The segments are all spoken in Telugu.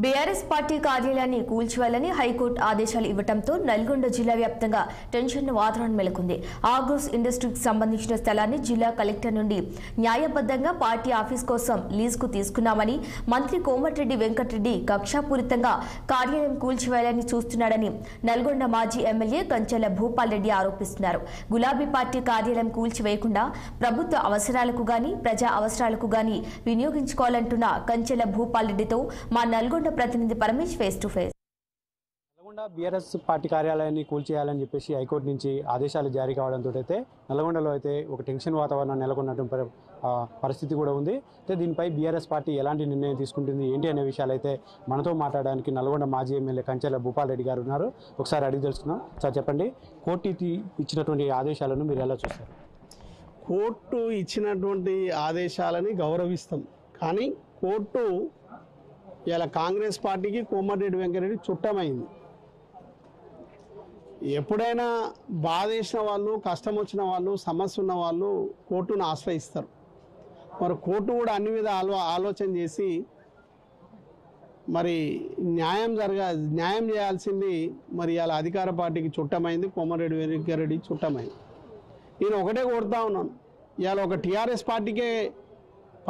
బీఆర్ఎస్ పార్టీ కార్యాలయాన్ని కూల్చివేయాలని హైకోర్టు ఆదేశాలు ఇవ్వడంతో నల్గొండ జిల్లా వ్యాప్తంగా టెన్షన్ వాతావరణం నెలకొంది. ఆగ్రోస్ ఇండస్ట్రీకి సంబంధించిన స్థలాన్ని జిల్లా కలెక్టర్ నుండి న్యాయబద్ధంగా పార్టీ ఆఫీస్ కోసం లీజుకు తీసుకున్నామని మంత్రి కోమటిరెడ్డి వెంకటరెడ్డి కక్షాపూరితంగా కార్యాలయం కూల్చివేయాలని చూస్తున్నాడని నల్గొండ మాజీ ఎమ్మెల్యే కంచెల భూపాల్ రెడ్డి ఆరోపిస్తున్నారు. గులాబీ పార్టీ కార్యాలయం కూల్చివేయకుండా ప్రభుత్వ అవసరాలకు గాని ప్రజా అవసరాలకు గాని వినియోగించుకోవాలంటున్న కంచెల భూపాల్ రెడ్డితో మా నల్గొండ ప్రతినిధి Paramesh face to face. Nalgonda BRS party కార్యాలయాన్ని కూల్చేయాలని చెప్పేసి హైకోర్టు నుంచి ఆదేశాలు జారీ కావడంతో అయితే నల్గొండలో అయితే ఒక టెన్షన్ వాతావరణం నెలకొన్నటువంటి పరిస్థితి కూడా ఉంది. అయితే దీనిపై బీఆర్ఎస్ పార్టీ ఎలాంటి నిర్ణయం తీసుకుంటుంది ఏంటి అనే విషయాలు అయితే మనతో మాట్లాడడానికి నల్గొండ మాజీ ఎమ్మెల్యే కంచెల భూపాల్ రెడ్డి గారు ఉన్నారు. ఒకసారి అడిగి తెలుసుకున్నాం. సార్ చెప్పండి, కోర్టు ఇచ్చినటువంటి ఆదేశాలను మీరు ఎలా చూస్తారు? కోర్టు ఇచ్చినటువంటి ఆదేశాలని గౌరవిస్తాం, కానీ కోర్టు ఇలా కాంగ్రెస్ పార్టీకి కోమటిరెడ్డి వెంకటరెడ్డి చుట్టమైంది. ఎప్పుడైనా బాధేసిన వాళ్ళు, కష్టం వచ్చిన వాళ్ళు, సమస్య ఉన్న వాళ్ళు కోర్టును ఆశ్రయిస్తారు. మరి కోర్టు కూడా అన్ని మీద ఆలోచన చేసి మరి న్యాయం చేయాల్సింది మరి ఇలా అధికార పార్టీకి చుట్టమైంది, కోమటిరెడ్డి వెంకటరెడ్డి చుట్టమైంది. నేను ఒకటే కోరుతా ఉన్నాను, ఇవాళ ఒక టీఆర్ఎస్ పార్టీకే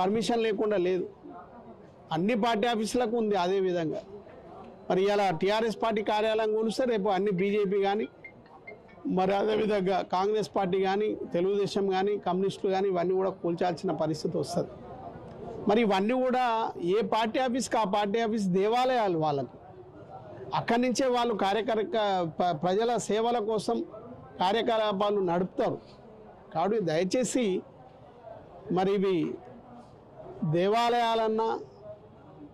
పర్మిషన్ లేకుండా లేదు, అన్ని పార్టీ ఆఫీసులకు ఉంది. అదేవిధంగా మరి ఇలా టీఆర్ఎస్ పార్టీ కార్యాలయం కూలిస్తే రేపు అన్ని బీజేపీ కానీ మరి అదేవిధంగా కాంగ్రెస్ పార్టీ కానీ తెలుగుదేశం కానీ కమ్యూనిస్టులు కానీ ఇవన్నీ కూడా కూల్చాల్సిన పరిస్థితి వస్తుంది. మరి ఇవన్నీ కూడా ఏ పార్టీ ఆఫీస్కి ఆ పార్టీ ఆఫీస్ దేవాలయాలు వాళ్ళకు, అక్కడి నుంచే వాళ్ళు ప్రజల సేవల కోసం కార్యకలాపాలు నడుపుతారు. కాబట్టి దయచేసి మరి ఇవి దేవాలయాలన్నా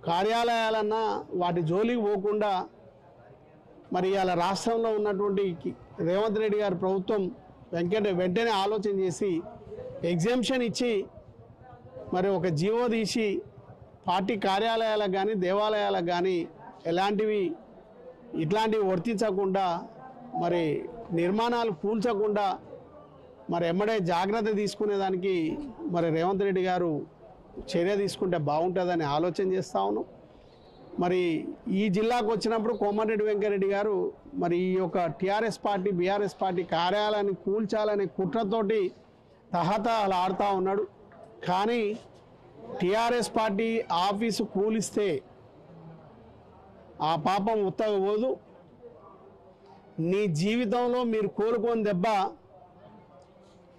కార్యాలయాలన్నా వాటి జోలికి పోకుండా మరి ఇవాళ రాష్ట్రంలో ఉన్నటువంటి రేవంత్ రెడ్డి గారి ప్రభుత్వం వెంటనే ఆలోచన చేసి ఎగ్జామ్షన్ ఇచ్చి మరి ఒక జీవో తీసి పార్టీ కార్యాలయాలకు కానీ దేవాలయాలకు కానీ ఇట్లాంటివి వర్తించకుండా మరి నిర్మాణాలు కూల్చకుండా మరి ఎమ్మడే జాగ్రత్త తీసుకునేదానికి మరి రేవంత్ రెడ్డి గారు చర్య తీసుకుంటే బాగుంటుందని ఆలోచన చేస్తూ ఉన్నాం. మరి ఈ జిల్లాకు వచ్చినప్పుడు కోమటిరెడ్డి వెంకటరెడ్డి గారు మరి ఈ యొక్క టీఆర్ఎస్ పార్టీ బీఆర్ఎస్ పార్టీ కార్యాలయాన్ని కూల్చాలనే కుట్రతోటి తహతహలు ఆడుతూ ఉన్నాడు. కానీ టీఆర్ఎస్ పార్టీ ఆఫీసు కూలిస్తే ఆ పాపం ఉత్తగా పోదు. నీ జీవితంలో మీరు కోలుకొని దెబ్బ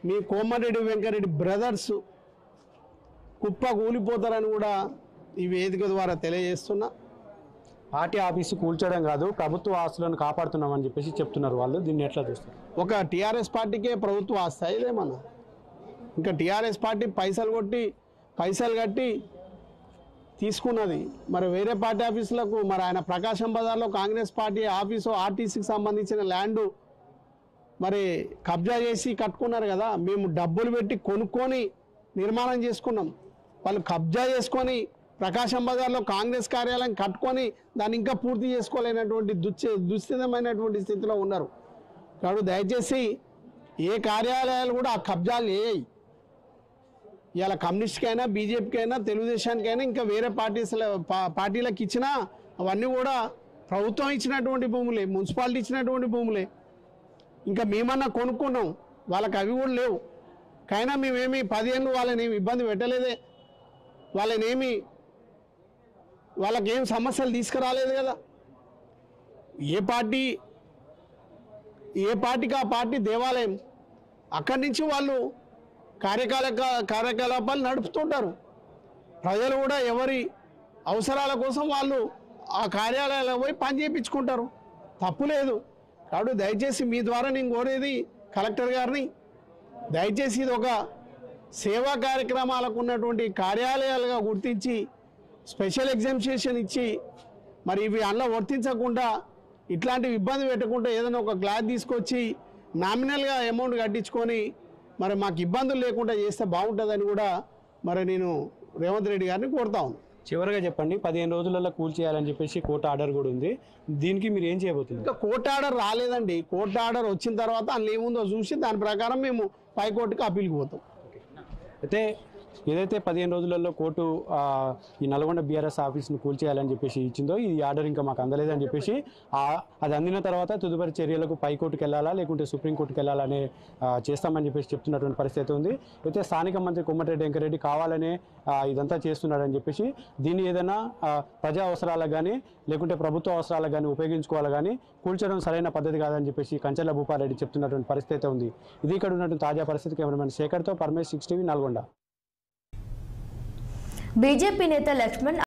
మీ కోమటిరెడ్డి వెంకటరెడ్డి బ్రదర్స్ కుప్ప కూలిపోతారని కూడా ఈ వేదిక ద్వారా తెలియజేస్తున్నా. పార్టీ ఆఫీసు కూల్చడం కాదు, ప్రభుత్వ ఆస్తులను కాపాడుతున్నామని చెప్పేసి చెప్తున్నారు వాళ్ళు. దీన్ని ఎట్లా చూస్తారు? ఒక టీఆర్ఎస్ పార్టీకే ప్రభుత్వ ఆస్తి ఇదేమన్నా? ఇంకా టీఆర్ఎస్ పార్టీ పైసలు కట్టి తీసుకున్నది మరి వేరే పార్టీ ఆఫీసులకు. మరి ఆయన ప్రకాశం బజార్లో కాంగ్రెస్ పార్టీ ఆఫీసు ఆర్టీసీకి సంబంధించిన ల్యాండు మరి కబ్జా చేసి కట్టుకున్నారు కదా. మేము డబ్బులు పెట్టి కొనుక్కొని నిర్మాణం చేసుకున్నాం, వాళ్ళు కబ్జా చేసుకొని ప్రకాశం బజార్లో కాంగ్రెస్ కార్యాలయం కట్టుకొని దాన్ని ఇంకా పూర్తి చేసుకోలేనటువంటి దుస్థితమైనటువంటి స్థితిలో ఉన్నారు. కాబట్టి దయచేసి ఏ కార్యాలయాలు కూడా ఆ కబ్జాలు వేయాయి. ఇవాళ కమ్యూనిస్ట్కైనా బీజేపీకైనా తెలుగుదేశానికైనా ఇంకా వేరే పార్టీలకు ఇచ్చినా అవన్నీ కూడా ప్రభుత్వం ఇచ్చినటువంటి భూములే, మున్సిపాలిటీ ఇచ్చినటువంటి భూములే. ఇంకా మేమన్నా కొనుక్కున్నాం, వాళ్ళకి అవి కూడా లేవు. కైనా మేమేమి 10 ఏళ్ళు వాళ్ళని ఏమి ఇబ్బంది పెట్టలేదే, వాళ్ళకేం సమస్యలు తీసుకురాలేదు కదా. ఏ పార్టీకి ఆ పార్టీ దేవాలయం, అక్కడి నుంచి వాళ్ళు కార్యకలాపాలు నడుపుతుంటారు. ప్రజలు కూడా ఎవరి అవసరాల కోసం వాళ్ళు ఆ కార్యాలయాలకు పోయి పని చేయించుకుంటారు, తప్పు లేదు. కాబట్టి దయచేసి మీ ద్వారా నేను కోరేది కలెక్టర్ గారిని, దయచేసి ఇది ఒక సేవా కార్యక్రమాలకు ఉన్నటువంటి కార్యాలయాలుగా గుర్తించి స్పెషల్ ఎగ్జామినేషన్ ఇచ్చి మరి ఇవి అందులో వర్తించకుండా ఇట్లాంటివి ఇబ్బంది పెట్టకుండా ఏదైనా ఒక క్లాత్ తీసుకొచ్చి నామినల్గా అమౌంట్ కట్టించుకొని మరి మాకు ఇబ్బందులు లేకుండా చేస్తే బాగుంటుందని కూడా మరి నేను రేవంత్ రెడ్డి గారిని కోరుతా ఉన్నాను. చివరిగా చెప్పండి, 15 రోజులలో కూల్చేయాలని చెప్పేసి కోర్టు ఆర్డర్ కూడా ఉంది. దీనికి మీరు ఏం చేయబోతుంది? ఇంకా కోర్టు ఆర్డర్ రాలేదండి. కోర్టు ఆర్డర్ వచ్చిన తర్వాత అందులో ఏముందో చూసి దాని ప్రకారం మేము పైకోర్టుకి అప్పీల్కి పోతాం. అయితే ఏదైతే 15 రోజులలో కోర్టు ఈ నల్గొండ బీఆర్ఎస్ ఆఫీస్ను కూల్చేయాలని చెప్పేసి ఇచ్చిందో ఈ ఆర్డర్ ఇంకా మాకు అందలేదని చెప్పేసి అది అందిన తర్వాత తదుపరి చర్యలకు పైకోర్టుకు వెళ్ళాలా లేకుంటే సుప్రీంకోర్టుకు వెళ్ళాలనే చేస్తామని చెప్పేసి చెప్తున్నటువంటి పరిస్థితి ఉంది. అయితే స్థానిక మంత్రి కోమటిరెడ్డి వెంకరెడ్డి కావాలనే ఇదంతా చేస్తున్నాడని చెప్పేసి దీన్ని ఏదైనా ప్రజా అవసరాలకు కానీ లేకుంటే ప్రభుత్వ అవసరాలకు కానీ ఉపయోగించుకోవాలి కానీ కూల్చడం సరైన పద్ధతి కాదని చెప్పేసి కంచెల భూపారెడ్డి చెప్తున్నటువంటి పరిస్థితి ఉంది. ఇది ఇక్కడ ఉన్నటువంటి తాజా పరిస్థితి. కెమెరామెన్ శేఖర్తో పరమేశ్ 6 టీవీ నల్గొండ. బీజేపీ నేత లక్ష్మణ్